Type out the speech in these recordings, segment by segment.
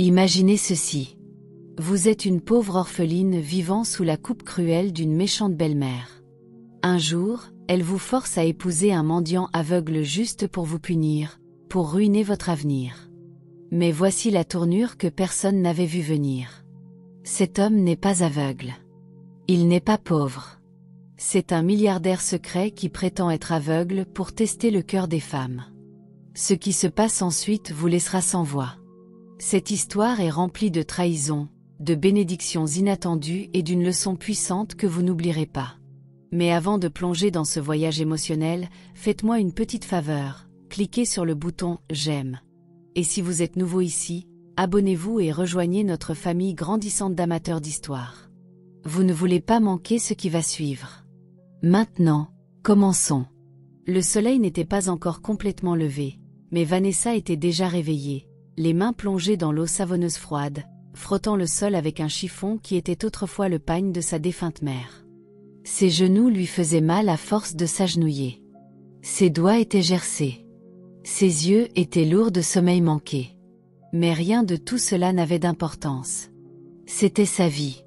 Imaginez ceci. Vous êtes une pauvre orpheline vivant sous la coupe cruelle d'une méchante belle-mère. Un jour, elle vous force à épouser un mendiant aveugle juste pour vous punir, pour ruiner votre avenir. Mais voici la tournure que personne n'avait vue venir. Cet homme n'est pas aveugle. Il n'est pas pauvre. C'est un milliardaire secret qui prétend être aveugle pour tester le cœur des femmes. Ce qui se passe ensuite vous laissera sans voix. Cette histoire est remplie de trahisons, de bénédictions inattendues et d'une leçon puissante que vous n'oublierez pas. Mais avant de plonger dans ce voyage émotionnel, faites-moi une petite faveur, cliquez sur le bouton « J'aime ». Et si vous êtes nouveau ici, abonnez-vous et rejoignez notre famille grandissante d'amateurs d'histoire. Vous ne voulez pas manquer ce qui va suivre. Maintenant, commençons. Le soleil n'était pas encore complètement levé, mais Vanessa était déjà réveillée, les mains plongées dans l'eau savonneuse froide, frottant le sol avec un chiffon qui était autrefois le pagne de sa défunte mère. Ses genoux lui faisaient mal à force de s'agenouiller. Ses doigts étaient gercés. Ses yeux étaient lourds de sommeil manqué. Mais rien de tout cela n'avait d'importance. C'était sa vie.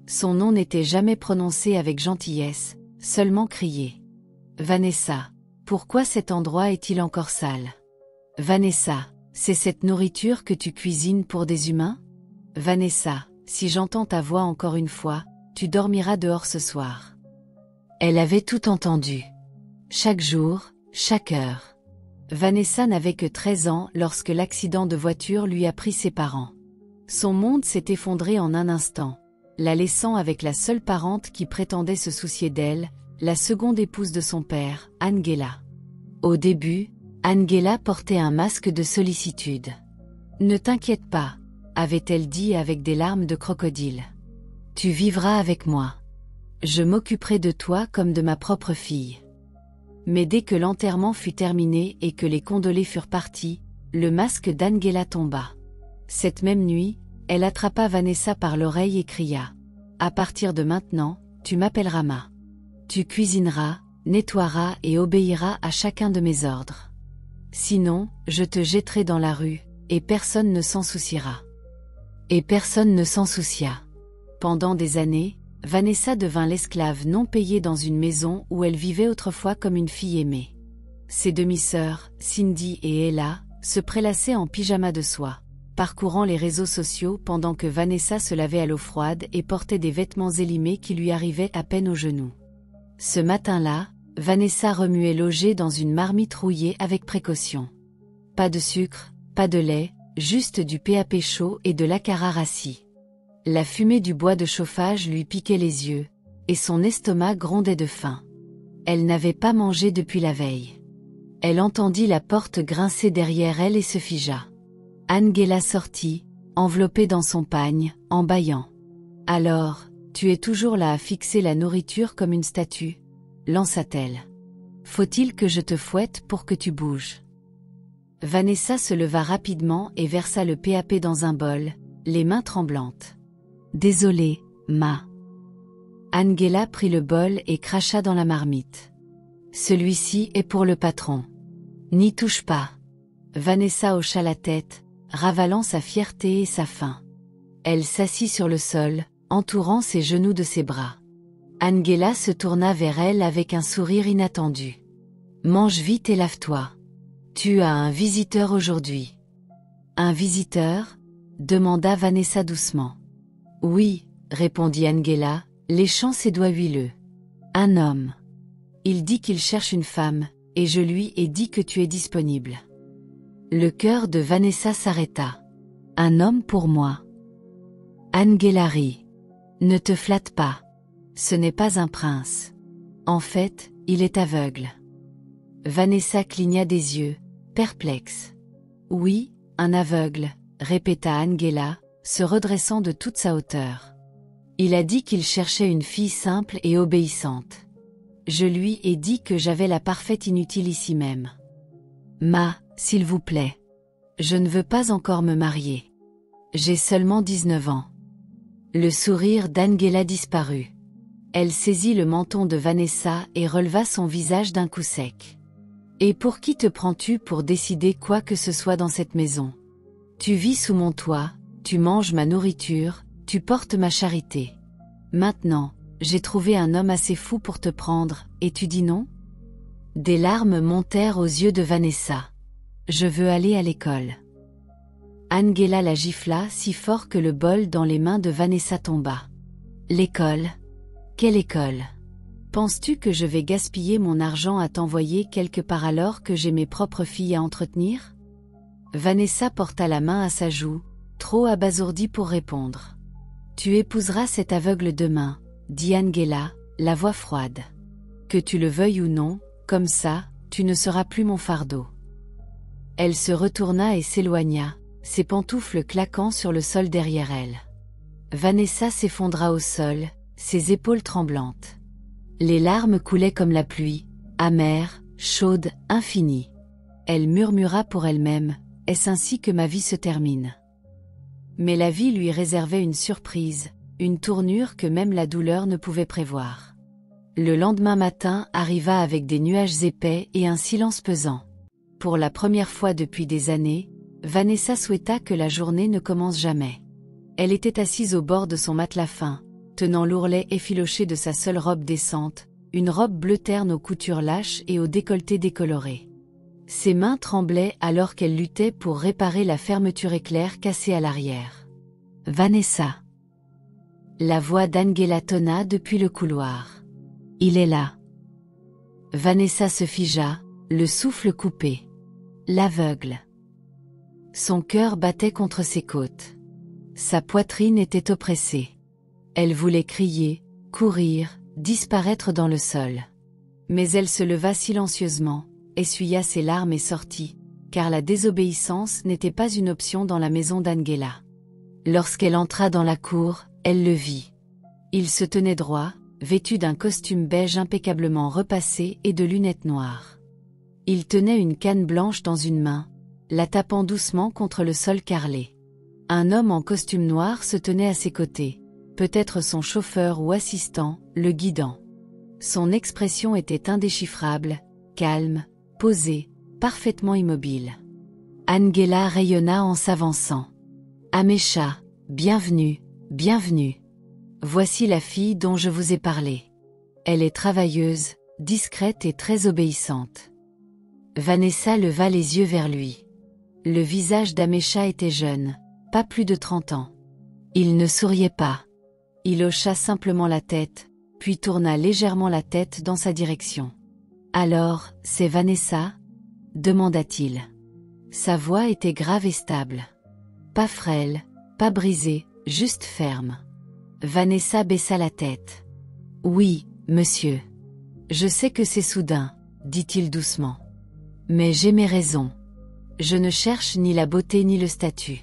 Son nom n'était jamais prononcé avec gentillesse, seulement crié. Vanessa, pourquoi cet endroit est-il encore sale? Vanessa, c'est cette nourriture que tu cuisines pour des humains? Vanessa, si j'entends ta voix encore une fois, tu dormiras dehors ce soir. Elle avait tout entendu. Chaque jour, chaque heure. Vanessa n'avait que 13 ans lorsque l'accident de voiture lui a pris ses parents. Son monde s'est effondré en un instant, la laissant avec la seule parente qui prétendait se soucier d'elle, la seconde épouse de son père, Angela. Au début, Angela portait un masque de sollicitude. « Ne t'inquiète pas », avait-elle dit avec des larmes de crocodile. « Tu vivras avec moi. Je m'occuperai de toi comme de ma propre fille. » Mais dès que l'enterrement fut terminé et que les condolés furent partis, le masque d'Angela tomba. Cette même nuit, elle attrapa Vanessa par l'oreille et cria « À partir de maintenant, tu m'appelleras Ma. Tu cuisineras, nettoieras et obéiras à chacun de mes ordres. Sinon, je te jetterai dans la rue, et personne ne s'en souciera. » Et personne ne s'en soucia. Pendant des années, Vanessa devint l'esclave non payée dans une maison où elle vivait autrefois comme une fille aimée. Ses demi-sœurs, Cindy et Ella, se prélassaient en pyjama de soie, parcourant les réseaux sociaux pendant que Vanessa se lavait à l'eau froide et portait des vêtements élimés qui lui arrivaient à peine aux genoux. Ce matin-là, Vanessa remuait l'auger dans une marmite rouillée avec précaution. Pas de sucre, pas de lait, juste du PAP chaud et de l'akara rassis. La fumée du bois de chauffage lui piquait les yeux, et son estomac grondait de faim. Elle n'avait pas mangé depuis la veille. Elle entendit la porte grincer derrière elle et se figea. Angela sortit, enveloppée dans son pagne, en bâillant. « Alors, tu es toujours là à fixer la nourriture comme une statue ?» lança-t-elle. « Faut-il que je te fouette pour que tu bouges ?» Vanessa se leva rapidement et versa le PAP dans un bol, les mains tremblantes. « Désolée, Ma. » Angela prit le bol et cracha dans la marmite. « Celui-ci est pour le patron. N'y touche pas. » Vanessa hocha la tête, ravalant sa fierté et sa faim. Elle s'assit sur le sol, entourant ses genoux de ses bras. Angela se tourna vers elle avec un sourire inattendu. « Mange vite et lave-toi. Tu as un visiteur aujourd'hui. »« Un visiteur ?» demanda Vanessa doucement. « Oui, » répondit Angela, léchant ses doigts huileux. « Un homme. Il dit qu'il cherche une femme, et je lui ai dit que tu es disponible. » Le cœur de Vanessa s'arrêta. « Un homme pour moi. » Angela rit. « Ne te flatte pas. Ce n'est pas un prince. En fait, il est aveugle. » Vanessa cligna des yeux, perplexe. « Oui, un aveugle, » répéta Angela, se redressant de toute sa hauteur. « Il a dit qu'il cherchait une fille simple et obéissante. Je lui ai dit que j'avais la parfaite inutile ici même. Ma, s'il vous plaît. Je ne veux pas encore me marier. J'ai seulement 19 ans. » Le sourire d'Angela disparut. Elle saisit le menton de Vanessa et releva son visage d'un coup sec. « Et pour qui te prends-tu pour décider quoi que ce soit dans cette maison? Tu vis sous mon toit, tu manges ma nourriture, tu portes ma charité. Maintenant, j'ai trouvé un homme assez fou pour te prendre, et tu dis non? Des larmes montèrent aux yeux de Vanessa. Je veux aller à l'école. Angela la gifla si fort que le bol dans les mains de Vanessa tomba. L'école? Quelle école? Penses-tu que je vais gaspiller mon argent à t'envoyer quelque part alors que j'ai mes propres filles à entretenir? Vanessa porta la main à sa joue, trop abasourdie pour répondre. Tu épouseras cet aveugle demain, dit Angela, la voix froide. Que tu le veuilles ou non, comme ça, tu ne seras plus mon fardeau. Elle se retourna et s'éloigna, ses pantoufles claquant sur le sol derrière elle. Vanessa s'effondra au sol, ses épaules tremblantes. Les larmes coulaient comme la pluie, amères, chaudes, infinies. Elle murmura pour elle-même, est-ce ainsi que ma vie se termine? Mais la vie lui réservait une surprise, une tournure que même la douleur ne pouvait prévoir. Le lendemain matin arriva avec des nuages épais et un silence pesant. Pour la première fois depuis des années, Vanessa souhaita que la journée ne commence jamais. Elle était assise au bord de son matelas fin, tenant l'ourlet effiloché de sa seule robe décente, une robe bleu terne aux coutures lâches et au décolleté décoloré. Ses mains tremblaient alors qu'elle luttait pour réparer la fermeture éclair cassée à l'arrière. « Vanessa !» La voix d'Angela tonna depuis le couloir. « Il est là !» Vanessa se figea, le souffle coupé. L'aveugle. Son cœur battait contre ses côtes. Sa poitrine était oppressée. Elle voulait crier, courir, disparaître dans le sol. Mais elle se leva silencieusement, essuya ses larmes et sortit, car la désobéissance n'était pas une option dans la maison d'Angela. Lorsqu'elle entra dans la cour, elle le vit. Il se tenait droit, vêtu d'un costume beige impeccablement repassé et de lunettes noires. Il tenait une canne blanche dans une main, la tapant doucement contre le sol carrelé. Un homme en costume noir se tenait à ses côtés, peut-être son chauffeur ou assistant, le guidant. Son expression était indéchiffrable, calme, posée, parfaitement immobile. Angela rayonna en s'avançant. « Amécha, bienvenue, bienvenue. Voici la fille dont je vous ai parlé. Elle est travailleuse, discrète et très obéissante. » Vanessa leva les yeux vers lui. Le visage d'Amécha était jeune, pas plus de 30 ans. Il ne souriait pas. Il hocha simplement la tête, puis tourna légèrement la tête dans sa direction. « Alors, c'est Vanessa ?» demanda-t-il. Sa voix était grave et stable. Pas frêle, pas brisée, juste ferme. Vanessa baissa la tête. « Oui, monsieur. Je sais que c'est soudain, » dit-il doucement. « Mais j'ai mes raisons. Je ne cherche ni la beauté ni le statut.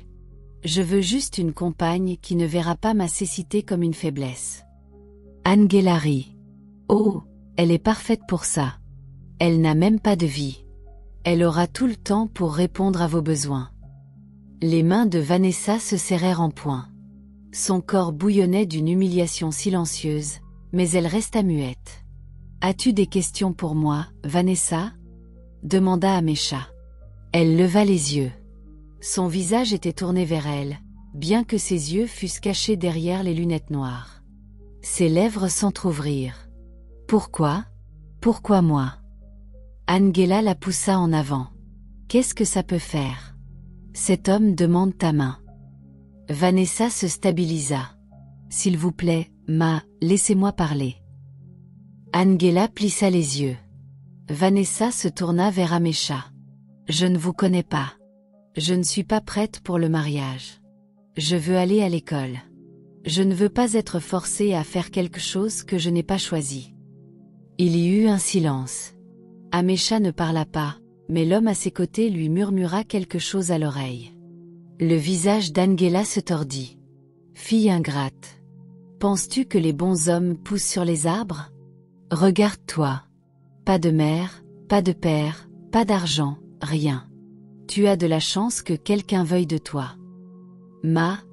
Je veux juste une compagne qui ne verra pas ma cécité comme une faiblesse. » Angela rit. « Oh, elle est parfaite pour ça. Elle n'a même pas de vie. Elle aura tout le temps pour répondre à vos besoins. » Les mains de Vanessa se serrèrent en poing. Son corps bouillonnait d'une humiliation silencieuse, mais elle resta muette. « As-tu des questions pour moi, Vanessa ?» demanda Amécha. Elle leva les yeux. Son visage était tourné vers elle, bien que ses yeux fussent cachés derrière les lunettes noires. Ses lèvres s'entr'ouvrirent. « Pourquoi? Pourquoi moi ?» Angela la poussa en avant. « Qu'est-ce que ça peut faire? Cet homme demande ta main. » Vanessa se stabilisa. « S'il vous plaît, laissez-moi parler. » Angela plissa les yeux. Vanessa se tourna vers Amécha. « Je ne vous connais pas. Je ne suis pas prête pour le mariage. Je veux aller à l'école. Je ne veux pas être forcée à faire quelque chose que je n'ai pas choisi. » Il y eut un silence. Amécha ne parla pas, mais l'homme à ses côtés lui murmura quelque chose à l'oreille. Le visage d'Angela se tordit. « Fille ingrate. Penses-tu que les bons hommes poussent sur les arbres? Regarde-toi. Pas de mère, pas de père, pas d'argent, rien. Tu as de la chance que quelqu'un veuille de toi. »«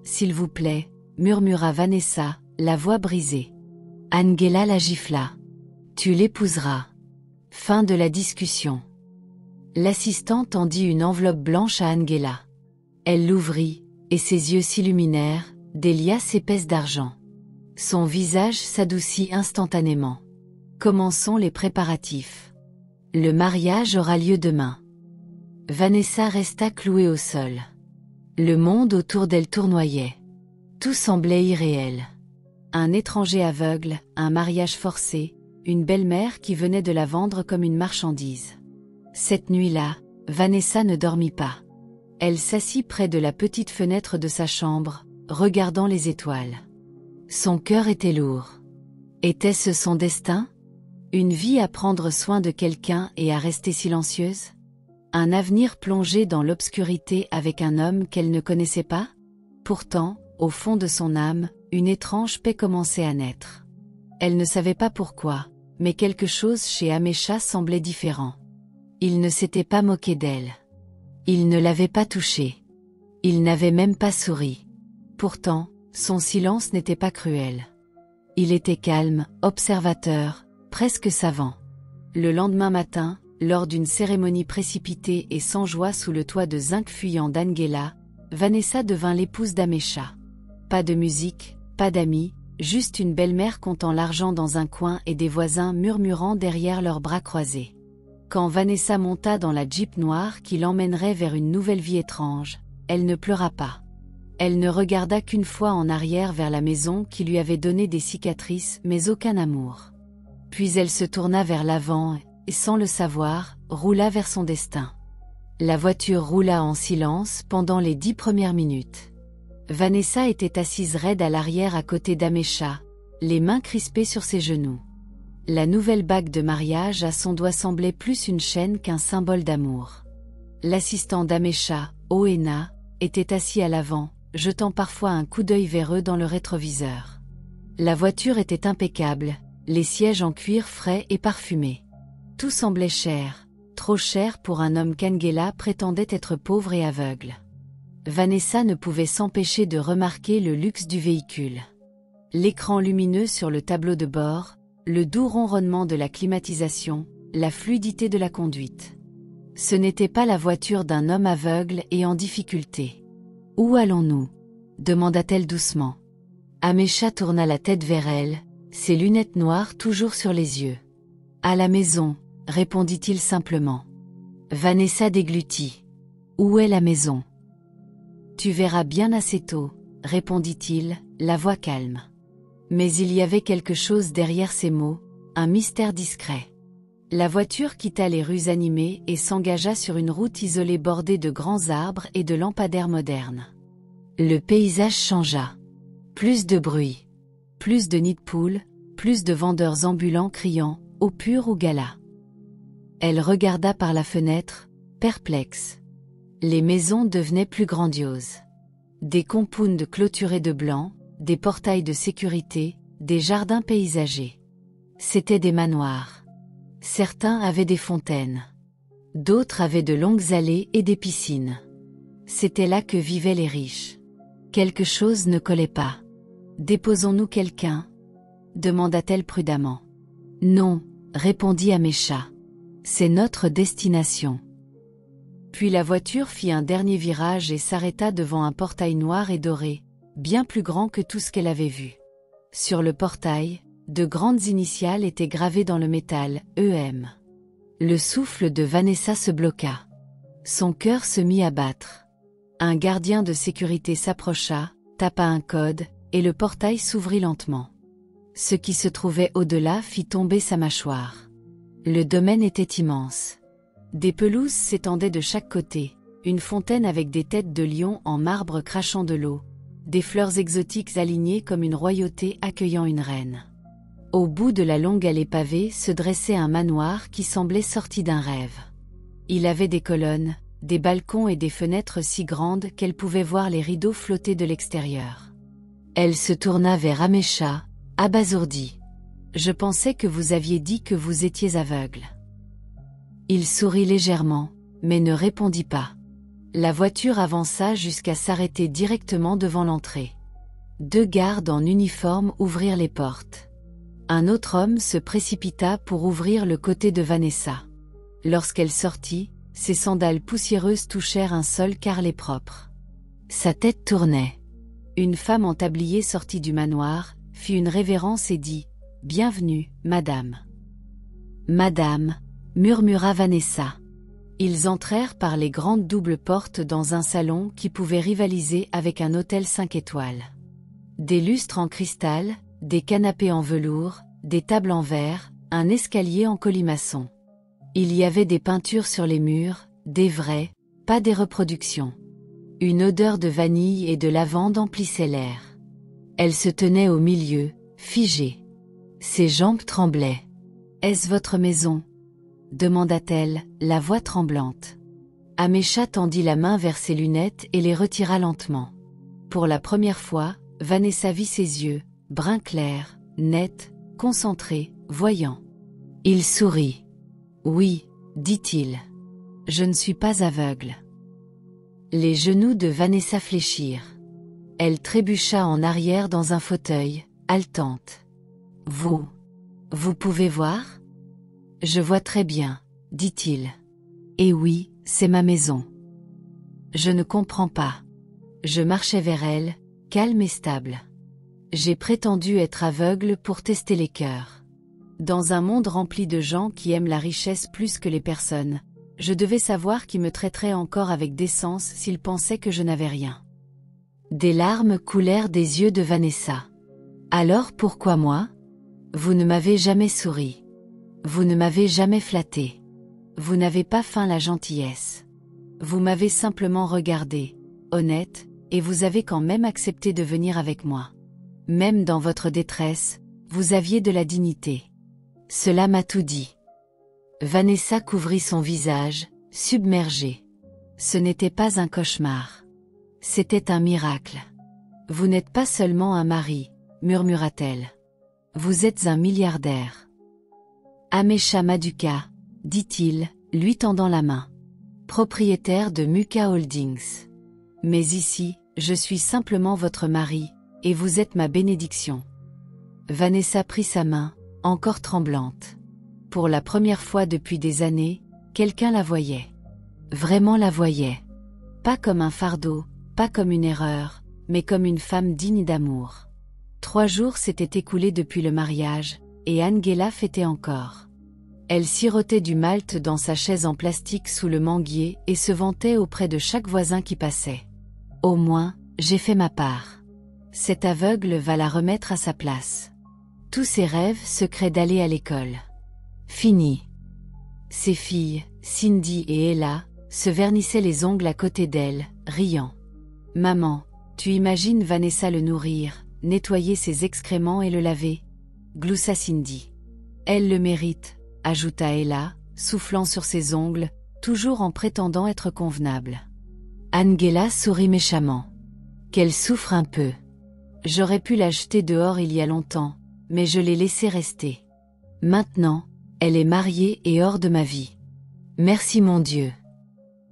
S'il vous plaît, » murmura Vanessa, la voix brisée. Angela la gifla. « Tu l'épouseras. » Fin de la discussion. L'assistant tendit une enveloppe blanche à Angela. Elle l'ouvrit, et ses yeux s'illuminèrent, des liasses épaisses d'argent. Son visage s'adoucit instantanément. Commençons les préparatifs. Le mariage aura lieu demain. Vanessa resta clouée au sol. Le monde autour d'elle tournoyait. Tout semblait irréel. Un étranger aveugle, un mariage forcé, une belle-mère qui venait de la vendre comme une marchandise. Cette nuit-là, Vanessa ne dormit pas. Elle s'assit près de la petite fenêtre de sa chambre, regardant les étoiles. Son cœur était lourd. Était-ce son destin? Une vie à prendre soin de quelqu'un et à rester silencieuse? Un avenir plongé dans l'obscurité avec un homme qu'elle ne connaissait pas? Pourtant, au fond de son âme, une étrange paix commençait à naître. Elle ne savait pas pourquoi, mais quelque chose chez Amécha semblait différent. Il ne s'était pas moqué d'elle. Il ne l'avait pas touchée. Il n'avait même pas souri. Pourtant, son silence n'était pas cruel. Il était calme, observateur, presque savant. Le lendemain matin, lors d'une cérémonie précipitée et sans joie sous le toit de zinc fuyant d'Angela, Vanessa devint l'épouse d'Amécha. Pas de musique, pas d'amis, juste une belle-mère comptant l'argent dans un coin et des voisins murmurant derrière leurs bras croisés. Quand Vanessa monta dans la Jeep noire qui l'emmènerait vers une nouvelle vie étrange, elle ne pleura pas. Elle ne regarda qu'une fois en arrière vers la maison qui lui avait donné des cicatrices mais aucun amour. Puis elle se tourna vers l'avant et, sans le savoir, roula vers son destin. La voiture roula en silence pendant les 10 premières minutes. Vanessa était assise raide à l'arrière à côté d'Amécha, les mains crispées sur ses genoux. La nouvelle bague de mariage à son doigt semblait plus une chaîne qu'un symbole d'amour. L'assistant d'Amécha, Oena, était assis à l'avant, jetant parfois un coup d'œil vers eux dans le rétroviseur. La voiture était impeccable, les sièges en cuir frais et parfumés. Tout semblait cher, trop cher pour un homme qu'Angela prétendait être pauvre et aveugle. Vanessa ne pouvait s'empêcher de remarquer le luxe du véhicule. L'écran lumineux sur le tableau de bord, le doux ronronnement de la climatisation, la fluidité de la conduite. Ce n'était pas la voiture d'un homme aveugle et en difficulté. « Où allons-nous » demanda-t-elle doucement. Amécha tourna la tête vers elle, ses lunettes noires toujours sur les yeux. « À la maison » répondit-il simplement. Vanessa déglutit. « Où est la maison ?»« Tu verras bien assez tôt » répondit-il, la voix calme. Mais il y avait quelque chose derrière ces mots, un mystère discret. La voiture quitta les rues animées et s'engagea sur une route isolée bordée de grands arbres et de lampadaires modernes. Le paysage changea. Plus de bruit. Plus de nids de poules, plus de vendeurs ambulants criant « eau pure ou gala ». Elle regarda par la fenêtre, perplexe. Les maisons devenaient plus grandioses. Des compounds clôturés de blanc, des portails de sécurité, des jardins paysagers. C'étaient des manoirs. Certains avaient des fontaines. D'autres avaient de longues allées et des piscines. C'était là que vivaient les riches. Quelque chose ne collait pas. « Déposons-nous quelqu'un » demanda-t-elle prudemment. « Non » répondit Amécha. « C'est notre destination. » Puis la voiture fit un dernier virage et s'arrêta devant un portail noir et doré, bien plus grand que tout ce qu'elle avait vu. Sur le portail, de grandes initiales étaient gravées dans le métal, EM. Le souffle de Vanessa se bloqua. Son cœur se mit à battre. Un gardien de sécurité s'approcha, tapa un code, et le portail s'ouvrit lentement. Ce qui se trouvait au-delà fit tomber sa mâchoire. Le domaine était immense. Des pelouses s'étendaient de chaque côté, une fontaine avec des têtes de lions en marbre crachant de l'eau, des fleurs exotiques alignées comme une royauté accueillant une reine. Au bout de la longue allée pavée se dressait un manoir qui semblait sorti d'un rêve. Il avait des colonnes, des balcons et des fenêtres si grandes qu'elle pouvait voir les rideaux flotter de l'extérieur. Elle se tourna vers Amécha, abasourdie. « Je pensais que vous aviez dit que vous étiez aveugle. » Il sourit légèrement, mais ne répondit pas. La voiture avança jusqu'à s'arrêter directement devant l'entrée. 2 gardes en uniforme ouvrirent les portes. Un autre homme se précipita pour ouvrir le côté de Vanessa. Lorsqu'elle sortit, ses sandales poussiéreuses touchèrent un sol carrelé propre. Sa tête tournait. Une femme en tablier sortit du manoir, fit une révérence et dit « Bienvenue, madame. » « Madame, » murmura Vanessa. Ils entrèrent par les grandes doubles portes dans un salon qui pouvait rivaliser avec un hôtel 5 étoiles. Des lustres en cristal, des canapés en velours, des tables en verre, un escalier en colimaçon. Il y avait des peintures sur les murs, des vraies, pas des reproductions. Une odeur de vanille et de lavande emplissait l'air. Elle se tenait au milieu, figée. Ses jambes tremblaient. « Est-ce votre maison ?» demanda-t-elle, la voix tremblante. Amécha tendit la main vers ses lunettes et les retira lentement. Pour la première fois, Vanessa vit ses yeux, brun clair, nets, concentrés, voyants. Il sourit. « Oui, » dit-il. « Je ne suis pas aveugle. » Les genoux de Vanessa fléchirent. Elle trébucha en arrière dans un fauteuil, haletante. « Vous pouvez voir ? » « Je vois très bien, » dit-il. « Et oui, c'est ma maison. » Je ne comprends pas. Je marchais vers elle, calme et stable. J'ai prétendu être aveugle pour tester les cœurs. Dans un monde rempli de gens qui aiment la richesse plus que les personnes, je devais savoir qui me traiterait encore avec décence s'ils pensaient que je n'avais rien. Des larmes coulèrent des yeux de Vanessa. « Alors pourquoi moi ? Vous ne m'avez jamais souri. Vous ne m'avez jamais flatté. Vous n'avez pas feint la gentillesse. Vous m'avez simplement regardé, honnête, et vous avez quand même accepté de venir avec moi. Même dans votre détresse, vous aviez de la dignité. Cela m'a tout dit. » Vanessa couvrit son visage, submergée. Ce n'était pas un cauchemar. C'était un miracle. « Vous n'êtes pas seulement un mari, » murmura-t-elle. « Vous êtes un milliardaire. » Amécha Maduka, dit-il, lui tendant la main. Propriétaire de Muka Holdings. Mais ici, je suis simplement votre mari, et vous êtes ma bénédiction. Vanessa prit sa main, encore tremblante. Pour la première fois depuis des années, quelqu'un la voyait. Vraiment la voyait. Pas comme un fardeau, pas comme une erreur, mais comme une femme digne d'amour. 3 jours s'étaient écoulés depuis le mariage, et Angela fêtait encore. Elle sirotait du malt dans sa chaise en plastique sous le manguier et se vantait auprès de chaque voisin qui passait. « Au moins, j'ai fait ma part. Cet aveugle va la remettre à sa place. » Tous ses rêves secrets d'aller à l'école. Fini. Ses filles, Cindy et Ella, se vernissaient les ongles à côté d'elle, riant. « Maman, tu imagines Vanessa le nourrir, nettoyer ses excréments et le laver ?» gloussa Cindy. « Elle le mérite, » ajouta Ella, soufflant sur ses ongles, toujours en prétendant être convenable. Angela sourit méchamment. « Qu'elle souffre un peu. J'aurais pu la jeter dehors il y a longtemps, mais je l'ai laissée rester. Maintenant, elle est mariée et hors de ma vie. Merci mon Dieu. »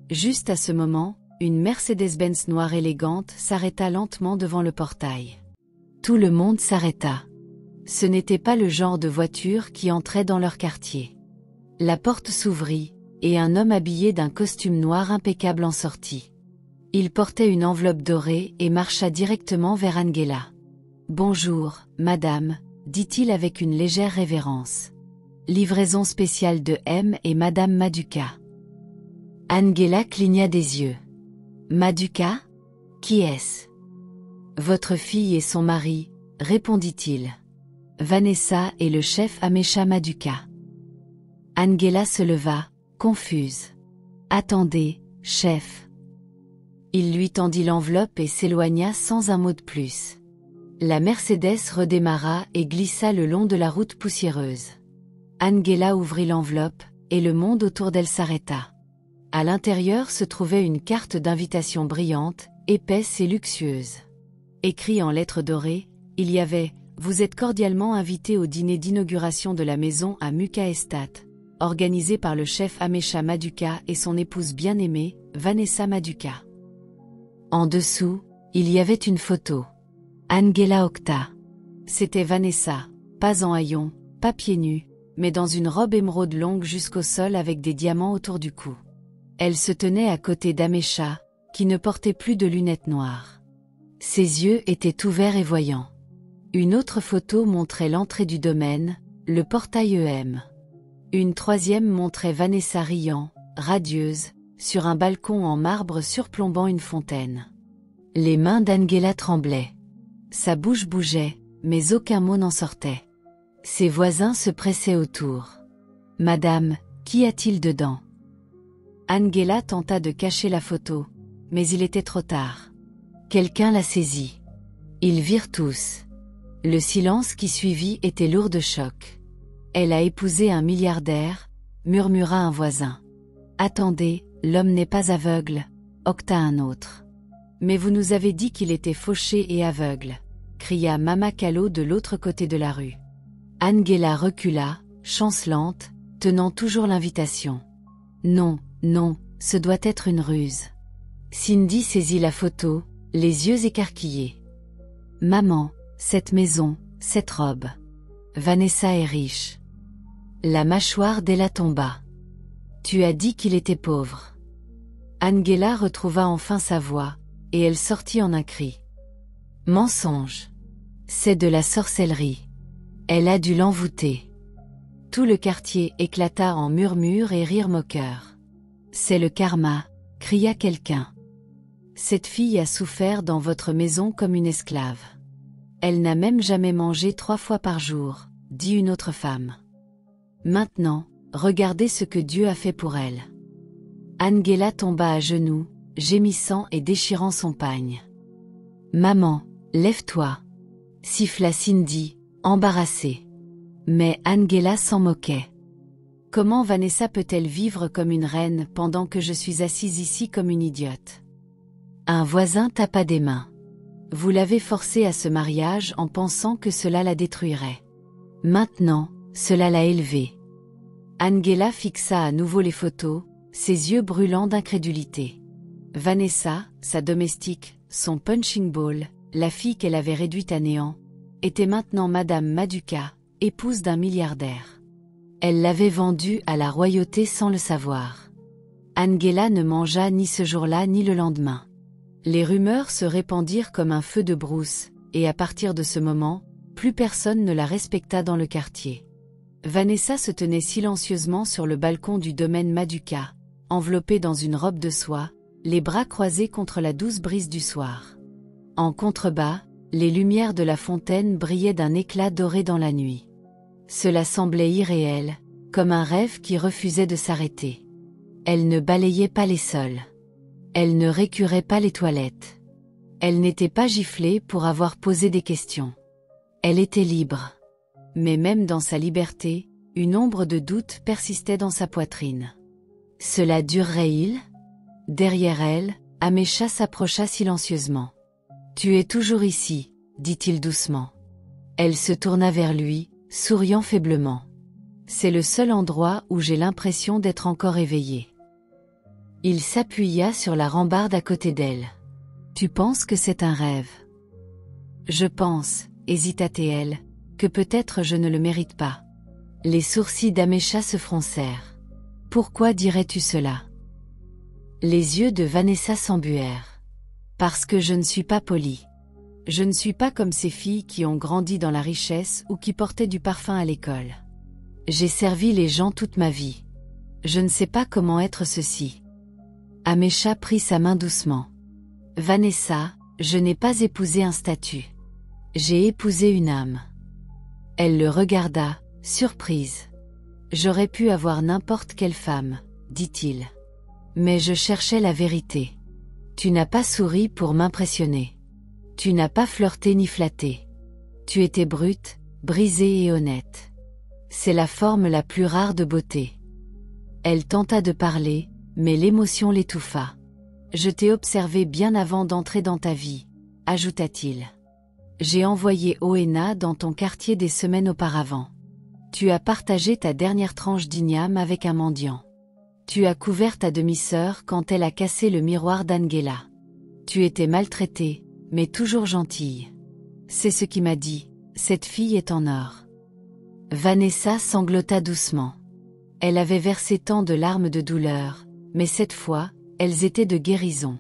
Juste à ce moment, une Mercedes-Benz noire élégante s'arrêta lentement devant le portail. Tout le monde s'arrêta. Ce n'était pas le genre de voiture qui entrait dans leur quartier. La porte s'ouvrit, et un homme habillé d'un costume noir impeccable en sortit. Il portait une enveloppe dorée et marcha directement vers Angela. « Bonjour, madame », dit-il avec une légère révérence. « Livraison spéciale de M et madame Maduka. » Angela cligna des yeux. « Maduka ? Qui est-ce ? » « Votre fille et son mari, » répondit-il. « Vanessa et le chef Amécha Maduka. » Angela se leva, confuse. « Attendez, chef. » Il lui tendit l'enveloppe et s'éloigna sans un mot de plus. La Mercedes redémarra et glissa le long de la route poussiéreuse. Angela ouvrit l'enveloppe, et le monde autour d'elle s'arrêta. À l'intérieur se trouvait une carte d'invitation brillante, épaisse et luxueuse. Écrit en lettres dorées, il y avait « Vous êtes cordialement invité au dîner d'inauguration de la maison à Muka Estate, organisé par le chef Amécha Maduka et son épouse bien-aimée, Vanessa Maduka. » En dessous, il y avait une photo. Angela Octa. C'était Vanessa, pas en haillons, pas pieds nus, mais dans une robe émeraude longue jusqu'au sol avec des diamants autour du cou. Elle se tenait à côté d'Amécha, qui ne portait plus de lunettes noires. Ses yeux étaient ouverts et voyants. Une autre photo montrait l'entrée du domaine, le portail EM. Une troisième montrait Vanessa riant, radieuse, sur un balcon en marbre surplombant une fontaine. Les mains d'Angela tremblaient. Sa bouche bougeait, mais aucun mot n'en sortait. Ses voisins se pressaient autour. « Madame, qu'y a-t-il dedans ?» Angela tenta de cacher la photo, mais il était trop tard. Quelqu'un la saisit. Ils virent tous. Le silence qui suivit était lourd de choc. « Elle a épousé un milliardaire », murmura un voisin. « Attendez, l'homme n'est pas aveugle », octa un autre. « Mais vous nous avez dit qu'il était fauché et aveugle », cria Mama Calo de l'autre côté de la rue. Angela recula, chancelante, tenant toujours l'invitation. « Non, non, ce doit être une ruse. » Cindy saisit la photo, les yeux écarquillés. « Maman, cette maison, cette robe. Vanessa est riche. » La mâchoire d'Ella tomba. « Tu as dit qu'il était pauvre. » Angela retrouva enfin sa voix, et elle sortit en un cri. « Mensonge. C'est de la sorcellerie. Elle a dû l'envoûter. » Tout le quartier éclata en murmures et rires moqueurs. « C'est le karma », cria quelqu'un. « Cette fille a souffert dans votre maison comme une esclave. Elle n'a même jamais mangé 3 fois par jour, dit une autre femme. Maintenant, regardez ce que Dieu a fait pour elle. » Angela tomba à genoux, gémissant et déchirant son pagne. « Maman, lève-toi » siffla Cindy, embarrassée. Mais Angela s'en moquait. « Comment Vanessa peut-elle vivre comme une reine pendant que je suis assise ici comme une idiote ?» Un voisin tapa des mains. « Vous l'avez forcée à ce mariage en pensant que cela la détruirait. Maintenant, cela l'a élevée. » Angela fixa à nouveau les photos, ses yeux brûlants d'incrédulité. Vanessa, sa domestique, son punching ball, la fille qu'elle avait réduite à néant, était maintenant Madame Maduka, épouse d'un milliardaire. Elle l'avait vendue à la royauté sans le savoir. Angela ne mangea ni ce jour-là ni le lendemain. Les rumeurs se répandirent comme un feu de brousse, et à partir de ce moment, plus personne ne la respecta dans le quartier. Vanessa se tenait silencieusement sur le balcon du domaine Maduka, enveloppée dans une robe de soie, les bras croisés contre la douce brise du soir. En contrebas, les lumières de la fontaine brillaient d'un éclat doré dans la nuit. Cela semblait irréel, comme un rêve qui refusait de s'arrêter. Elle ne balayait pas les sols. Elle ne récurait pas les toilettes. Elle n'était pas giflée pour avoir posé des questions. Elle était libre. Mais même dans sa liberté, une ombre de doute persistait dans sa poitrine. Cela durerait-il ? Derrière elle, Amécha s'approcha silencieusement. « Tu es toujours ici, » dit-il doucement. Elle se tourna vers lui, souriant faiblement. « C'est le seul endroit où j'ai l'impression d'être encore éveillée. » Il s'appuya sur la rambarde à côté d'elle. « Tu penses que c'est un rêve ? » « Je pense, » hésita-t-elle, « que peut-être je ne le mérite pas. » Les sourcils d'Amécha se froncèrent. « Pourquoi dirais-tu cela ? » Les yeux de Vanessa s'embuèrent. « Parce que je ne suis pas polie. Je ne suis pas comme ces filles qui ont grandi dans la richesse ou qui portaient du parfum à l'école. J'ai servi les gens toute ma vie. Je ne sais pas comment être ceci. » Amécha prit sa main doucement. « Vanessa, je n'ai pas épousé un statut. J'ai épousé une âme. » Elle le regarda, surprise. « J'aurais pu avoir n'importe quelle femme, » dit-il. « Mais je cherchais la vérité. Tu n'as pas souri pour m'impressionner. Tu n'as pas flirté ni flatté. Tu étais brute, brisée et honnête. C'est la forme la plus rare de beauté. » Elle tenta de parler, mais l'émotion l'étouffa. « Je t'ai observé bien avant d'entrer dans ta vie, » ajouta-t-il. « J'ai envoyé Oena dans ton quartier des semaines auparavant. Tu as partagé ta dernière tranche d'igname avec un mendiant. Tu as couvert ta demi-sœur quand elle a cassé le miroir d'Angela. Tu étais maltraitée, mais toujours gentille. C'est ce qui m'a dit, cette fille est en or. » Vanessa sanglota doucement. Elle avait versé tant de larmes de douleur, mais cette fois, elles étaient de guérison.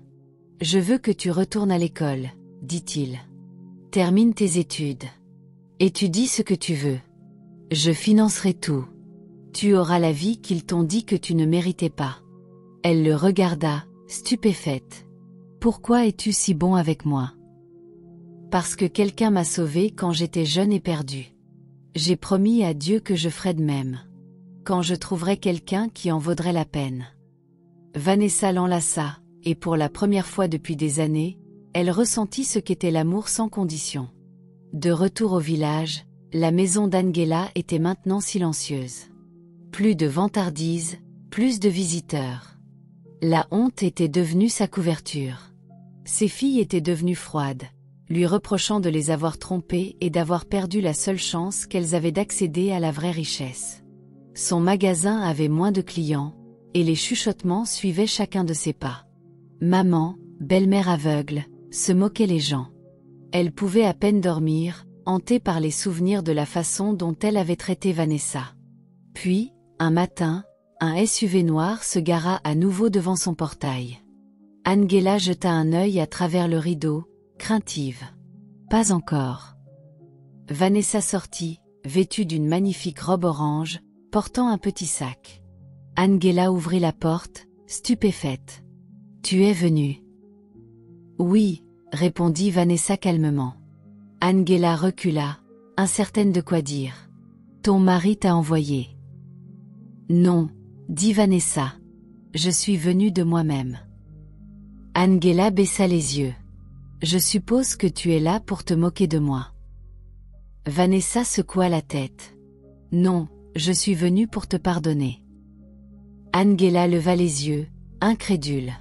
Je veux que tu retournes à l'école, dit-il. Termine tes études. Étudie ce que tu veux. Je financerai tout. Tu auras la vie qu'ils t'ont dit que tu ne méritais pas. Elle le regarda, stupéfaite. Pourquoi es-tu si bon avec moi? Parce que quelqu'un m'a sauvé quand j'étais jeune et perdu. J'ai promis à Dieu que je ferais de même. Quand je trouverais quelqu'un qui en vaudrait la peine. Vanessa l'enlaça, et pour la première fois depuis des années, elle ressentit ce qu'était l'amour sans condition. De retour au village, la maison d'Angela était maintenant silencieuse. Plus de vantardises, plus de visiteurs. La honte était devenue sa couverture. Ses filles étaient devenues froides, lui reprochant de les avoir trompées et d'avoir perdu la seule chance qu'elles avaient d'accéder à la vraie richesse. Son magasin avait moins de clients, et les chuchotements suivaient chacun de ses pas. Maman, belle-mère aveugle, se moquaient les gens. Elle pouvait à peine dormir, hantée par les souvenirs de la façon dont elle avait traité Vanessa. Puis, un matin, un SUV noir se gara à nouveau devant son portail. Angela jeta un œil à travers le rideau, craintive. Pas encore. Vanessa sortit, vêtue d'une magnifique robe orange, portant un petit sac. Angela ouvrit la porte, stupéfaite. « Tu es venue ?» « Oui », répondit Vanessa calmement. Angela recula, incertaine de quoi dire. « Ton mari t'a envoyé. »« Non », dit Vanessa. « Je suis venue de moi-même. » Angela baissa les yeux. « Je suppose que tu es là pour te moquer de moi. » Vanessa secoua la tête. « Non, je suis venue pour te pardonner. » Angela leva les yeux, incrédule.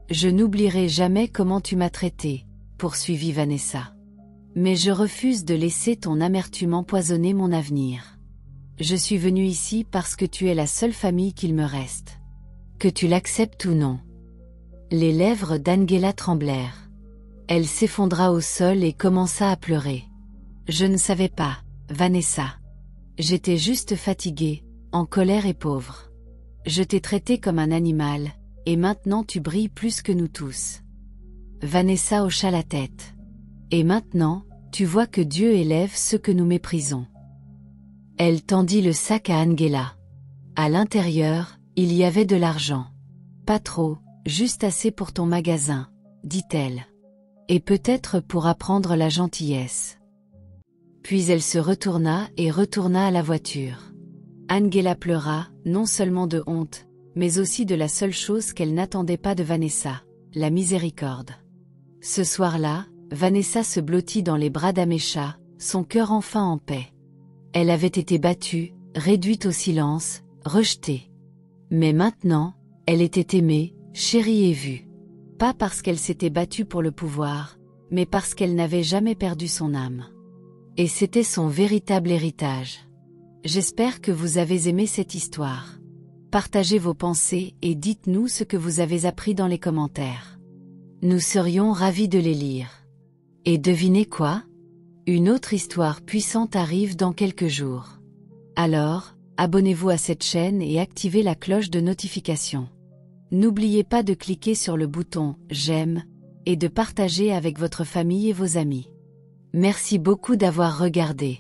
« Je n'oublierai jamais comment tu m'as traité, » poursuivit Vanessa. « Mais je refuse de laisser ton amertume empoisonner mon avenir. Je suis venue ici parce que tu es la seule famille qu'il me reste. Que tu l'acceptes ou non. » Les lèvres d'Angela tremblèrent. Elle s'effondra au sol et commença à pleurer. « Je ne savais pas, Vanessa. J'étais juste fatiguée, en colère et pauvre. Je t'ai traité comme un animal, et maintenant tu brilles plus que nous tous. » Vanessa hocha la tête. « Et maintenant, tu vois que Dieu élève ceux que nous méprisons. » Elle tendit le sac à Angela. À l'intérieur, il y avait de l'argent. « Pas trop, juste assez pour ton magasin, » dit-elle. « Et peut-être pour apprendre la gentillesse. » Puis elle se retourna et retourna à la voiture. Angela pleura, non seulement de honte, mais aussi de la seule chose qu'elle n'attendait pas de Vanessa, la miséricorde. Ce soir-là, Vanessa se blottit dans les bras d'Amesha, son cœur enfin en paix. Elle avait été battue, réduite au silence, rejetée. Mais maintenant, elle était aimée, chérie et vue. Pas parce qu'elle s'était battue pour le pouvoir, mais parce qu'elle n'avait jamais perdu son âme. Et c'était son véritable héritage. J'espère que vous avez aimé cette histoire. Partagez vos pensées et dites-nous ce que vous avez appris dans les commentaires. Nous serions ravis de les lire. Et devinez quoi? Une autre histoire puissante arrive dans quelques jours. Alors, abonnez-vous à cette chaîne et activez la cloche de notification. N'oubliez pas de cliquer sur le bouton « J'aime » et de partager avec votre famille et vos amis. Merci beaucoup d'avoir regardé.